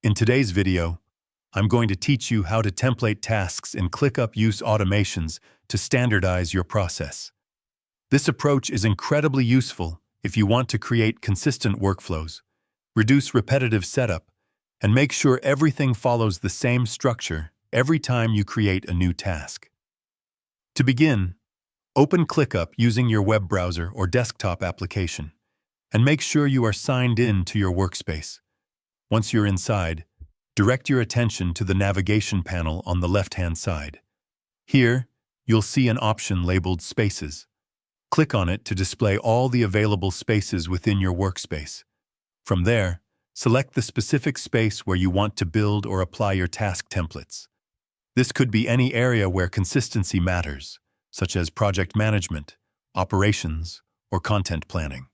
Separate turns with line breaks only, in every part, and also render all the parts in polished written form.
In today's video, I'm going to teach you how to template tasks in ClickUp use automations to standardize your process. This approach is incredibly useful if you want to create consistent workflows, reduce repetitive setup, and make sure everything follows the same structure every time you create a new task. To begin, open ClickUp using your web browser or desktop application, and make sure you are signed in to your workspace. Once you're inside, direct your attention to the navigation panel on the left-hand side. Here, you'll see an option labeled Spaces. Click on it to display all the available spaces within your workspace. From there, select the specific space where you want to build or apply your task templates. This could be any area where consistency matters, such as project management, operations, or content planning.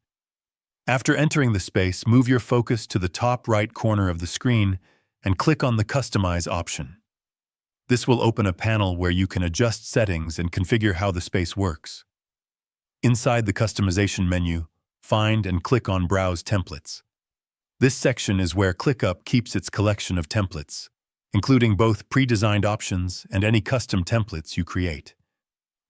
After entering the space, move your focus to the top right corner of the screen and click on the Customize option. This will open a panel where you can adjust settings and configure how the space works. Inside the customization menu, find and click on Browse Templates. This section is where ClickUp keeps its collection of templates, including both pre-designed options and any custom templates you create.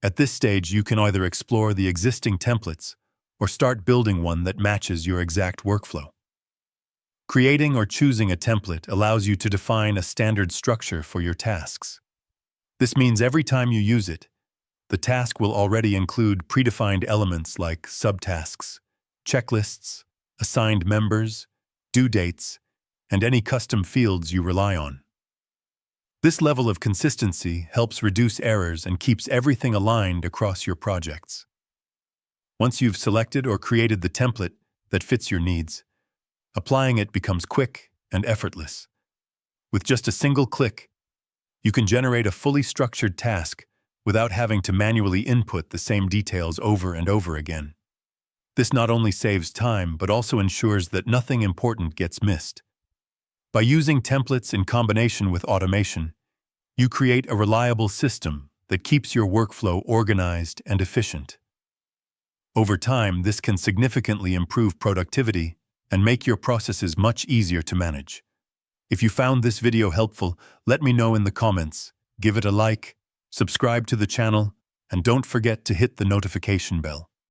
At this stage, you can either explore the existing templates or start building one that matches your exact workflow. Creating or choosing a template allows you to define a standard structure for your tasks. This means every time you use it, the task will already include predefined elements like subtasks, checklists, assigned members, due dates, and any custom fields you rely on. This level of consistency helps reduce errors and keeps everything aligned across your projects. Once you've selected or created the template that fits your needs, applying it becomes quick and effortless. With just a single click, you can generate a fully structured task without having to manually input the same details over and over again. This not only saves time, but also ensures that nothing important gets missed. By using templates in combination with automation, you create a reliable system that keeps your workflow organized and efficient. Over time, this can significantly improve productivity and make your processes much easier to manage. If you found this video helpful, let me know in the comments, give it a like, subscribe to the channel, and don't forget to hit the notification bell.